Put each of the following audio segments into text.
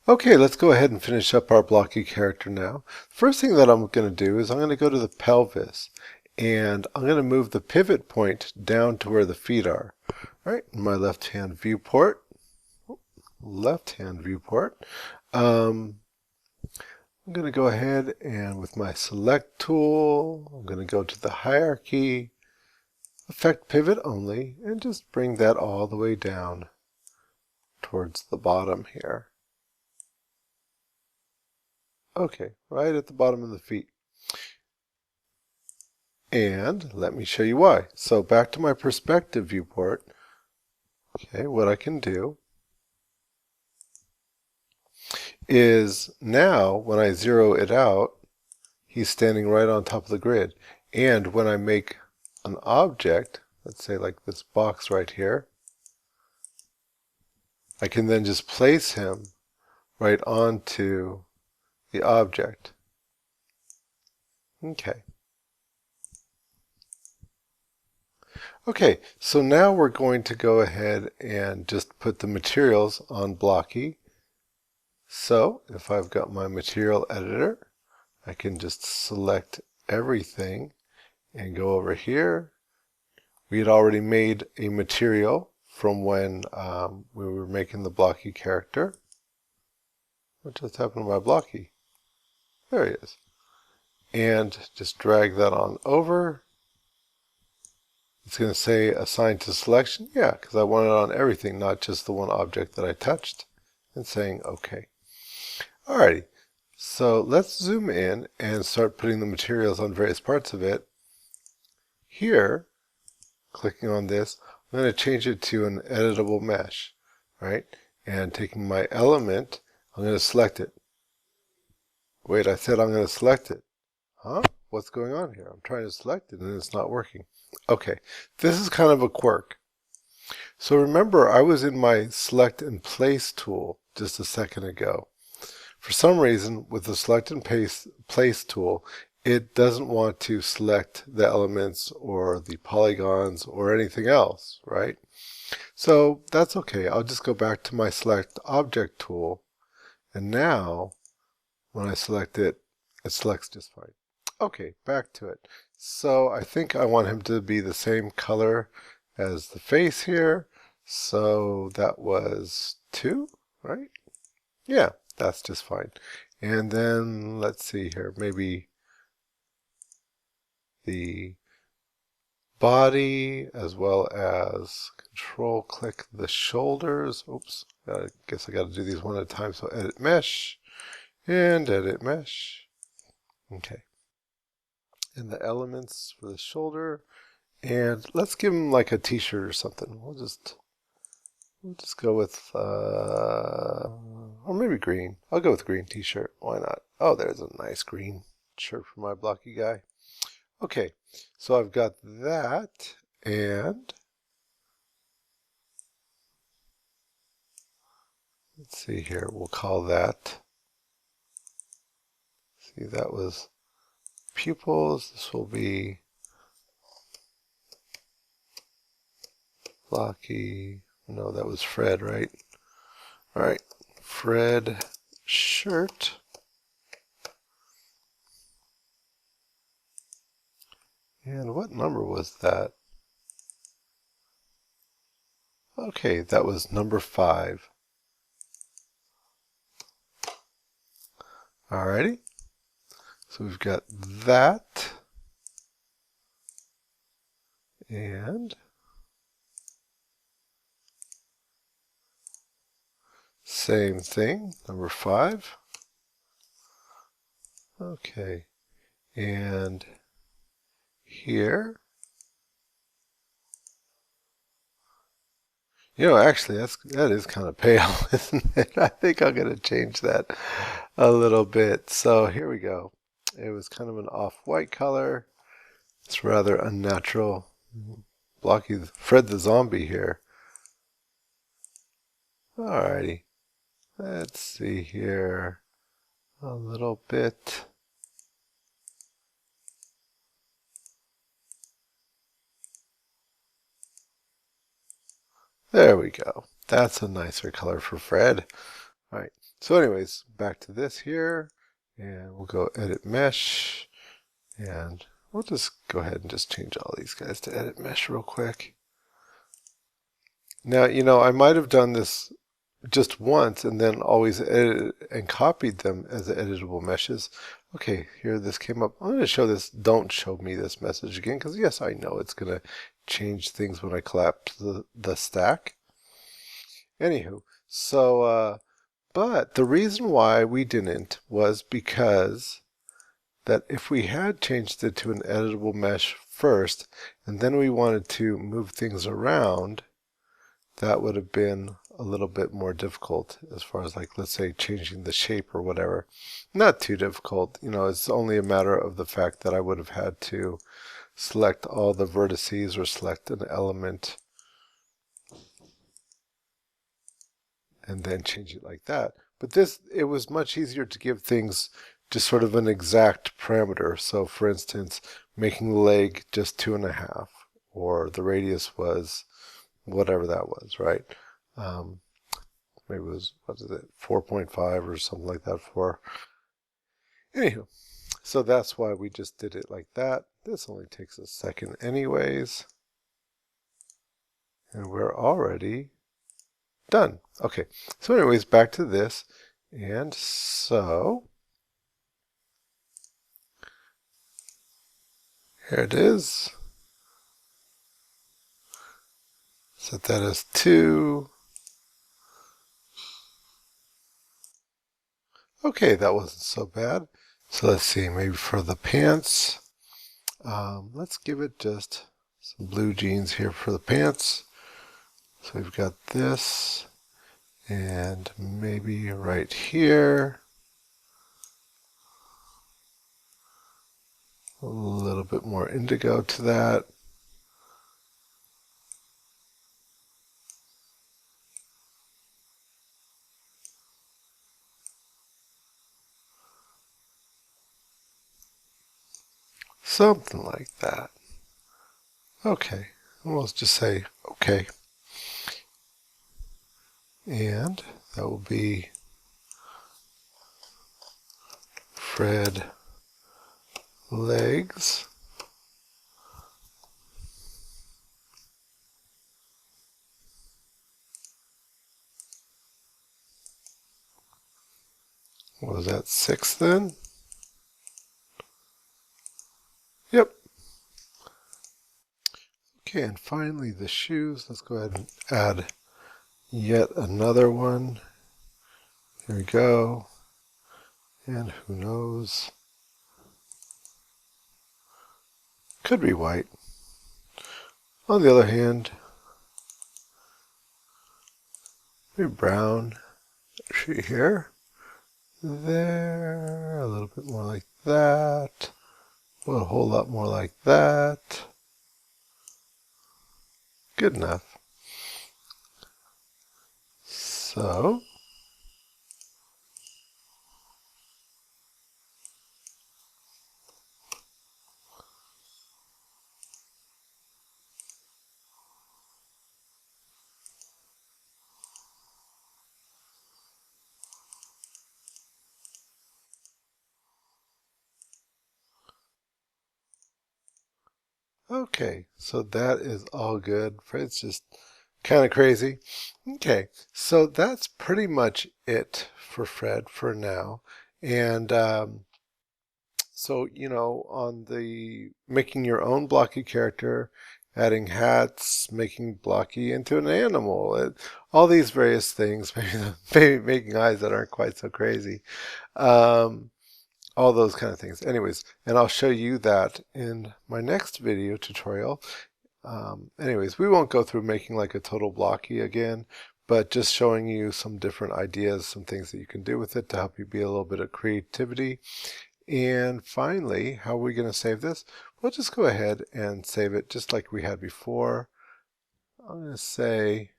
Okay, let's go ahead and finish up our blocky character now. First thing that I'm going to do is I'm going to go to the pelvis and I'm going to move the pivot point down to where the feet are. All right, in my left-hand viewport, I'm going to go ahead and with my select tool, I'm going to go to the hierarchy, affect pivot only, and just bring that all the way down towards the bottom here. Okay, right at the bottom of the feet. And let me show you why. So back to my perspective viewport. Okay, what I can do is now when I zero it out, he's standing right on top of the grid. And when I make an object, let's say like this box right here, I can then just place him right onto the object. Okay. Okay, so now we're going to go ahead and just put the materials on blocky. So if I've got my material editor, I can just select everything and go over here. We had already made a material from when we were making the blocky character. What just happened to my blocky? There he is. And just drag that on over. It's going to say assign to selection. Yeah, because I want it on everything, not just the one object that I touched. And saying OK. Alrighty, so let's zoom in and start putting the materials on various parts of it. Here, clicking on this, I'm going to change it to an editable mesh, right? And taking my element, I'm going to select it. Wait, I said I'm going to select it. Huh? What's going on here? I'm trying to select it and it's not working. Okay, this is kind of a quirk. So remember, I was in my select and place tool just a second ago. For some reason, with the select and place tool, it doesn't want to select the elements or the polygons or anything else, right? So that's okay. I'll just go back to my select object tool. And now, when I select it, it selects just fine. Okay, back to it. So I think I want him to be the same color as the face here. So that was 2, right? Yeah, that's just fine. And then let's see here, maybe the body as well as control click the shoulders. Oops, I guess I got to do these one at a time. So edit mesh and edit mesh. Okay. And the elements for the shoulder. And let's give him like a t-shirt or something. We'll just go with, or maybe green. I'll go with green t-shirt. Why not? Oh, there's a nice green shirt for my blocky guy. Okay, so I've got that, and let's see here. We'll call that, see, that was pupils. This will be blocky. No, that was Fred, right? All right, Fred shirt. And what number was that? Okay, that was number 5. Alrighty, so we've got that, and same thing, number 5. Okay, and here, actually that is kind of pale, isn't it? I think I'm going to change that a little bit. So here we go. It was kind of an off-white color. It's rather unnatural. Blocky Fred the zombie here. Alrighty. Let's see here. A little bit. There we go. That's a nicer color for Fred. All right. So anyways, back to this here, and we'll go edit mesh, and we'll just go ahead and just change all these guys to edit mesh real quick. Now, I might have done this just once and then always edited and copied them as editable meshes. Okay, here this came up. I'm going to show this. Don't show me this message again, because yes, I know it's going to change things when I collapse the stack. Anywho, so, but the reason why we didn't was because that if we had changed it to an editable mesh first, and then we wanted to move things around, that would have been a little bit more difficult as far as, like, let's say changing the shape or whatever. Not too difficult, it's only a matter of the fact that I would have had to select all the vertices or select an element and then change it like that. But it was much easier to give things just sort of an exact parameter. So for instance, making the leg just 2.5, or the radius was whatever that was, right? Maybe it was, 4.5 or something like that for. Anywho, so that's why we just did it like that. This only takes a second anyways. And we're already done. Okay, so anyways, back to this. And so here it is. Set that as 2. Okay, that wasn't so bad. So let's see, maybe for the pants, let's give it just some blue jeans here for the pants. So we've got this, and maybe right here, a little bit more indigo to that. Something like that. Okay, we'll just say okay. And that will be Fred legs. What was that, 6 then? Yep. Okay, and finally the shoes. Let's go ahead and add yet another one. Here we go. And who knows? Could be white. On the other hand, maybe brown. See here. There. A little bit more like that. Well, a whole lot more like that. Good enough. So, okay, so that is all good. It's just kind of crazy. Okay, so that's pretty much it for Fred for now. And so, on the making your own blocky character, adding hats, making blocky into an animal, all these various things, maybe making eyes that aren't quite so crazy. All those kind of things. Anyways, and I'll show you that in my next video tutorial. Anyways, we won't go through making like a total blocky again, but just showing you some different ideas, some things that you can do with it to help you be a little bit of creativity. And finally, how are we going to save this? We'll just go ahead and save it just like we had before. I'm going to say,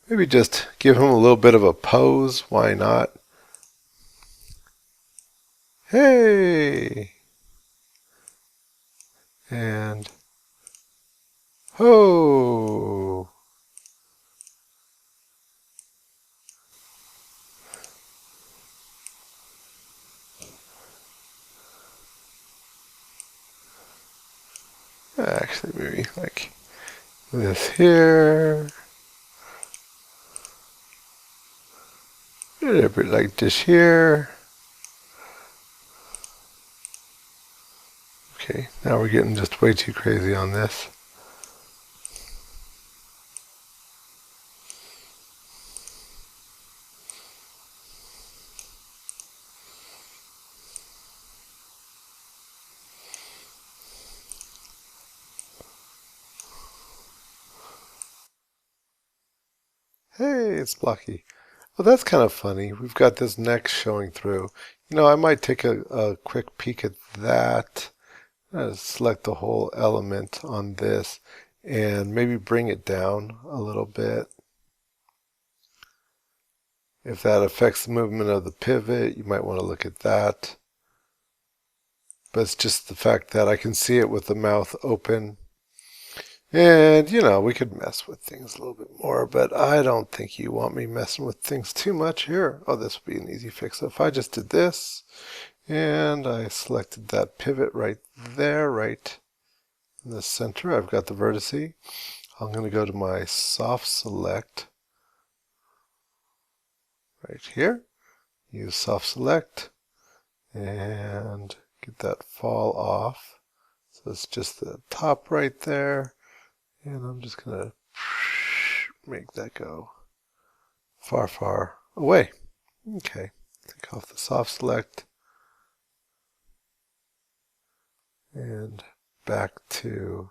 maybe just give him a little bit of a pose. Why not? Hey! And ho! Actually, maybe like this here. A little bit like this here. Okay, now we're getting just way too crazy on this. Hey, it's blocky. Well, that's kind of funny. We've got this neck showing through. You know, I might take a quick peek at that. Select the whole element on this and maybe bring it down a little bit. If that affects the movement of the pivot, you might want to look at that. But it's just the fact that I can see it with the mouth open. And, you know, we could mess with things a little bit more, but I don't think you want me messing with things too much here. Oh, this would be an easy fix. So if I just did this, and I selected that pivot right there, right in the center, I've got the vertice. I'm going to go to my soft select right here, use soft select, and get that fall off. So it's just the top right there. And I'm just going to make that go far, far away. Okay, take off the soft select and back to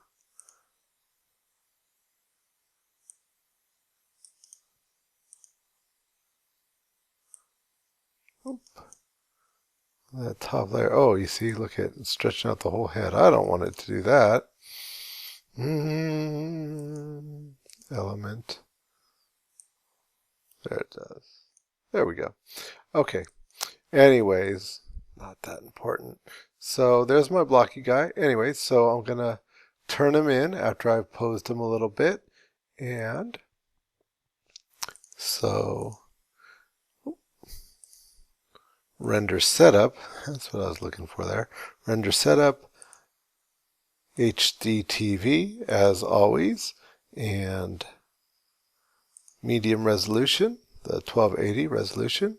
that top layer. Oh, you see, look at it stretching out the whole head. I don't want it to do that. Element. There it does. There we go. Okay. Anyways, not that important. So there's my blocky guy. Anyways, so I'm going to turn him in after I've posed him a little bit. And so render setup. That's what I was looking for there. Render setup. HDTV as always, and medium resolution, the 1280 resolution,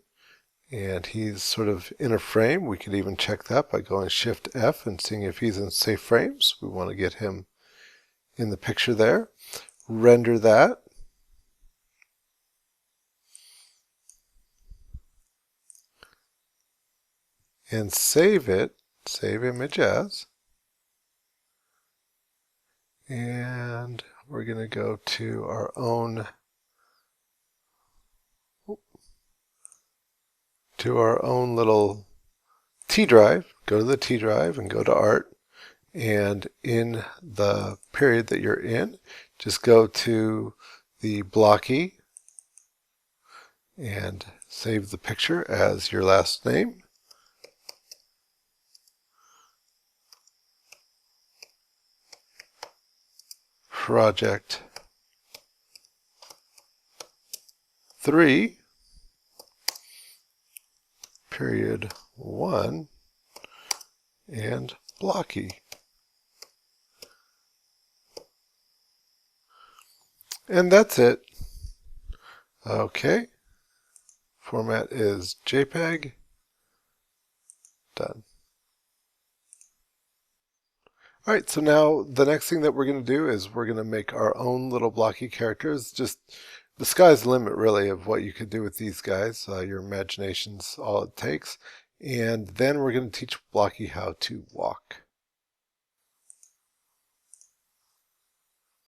and he's sort of in a frame. We could even check that by going Shift F and seeing if he's in safe frames. We want to get him in the picture there. Render that. And save it, save image as. And we're going to go to our own little T drive. Go to the T drive and go to Art. And in the period that you're in, just go to the blocky and save the picture as your last name. Project 3, period 1, and blocky. And that's it. Okay. Format is JPEG. Done. All right, so now the next thing that we're going to do is we're going to make our own little blocky characters. Just the sky's the limit, really, of what you could do with these guys. Your imagination's all it takes. And then we're going to teach Blocky how to walk.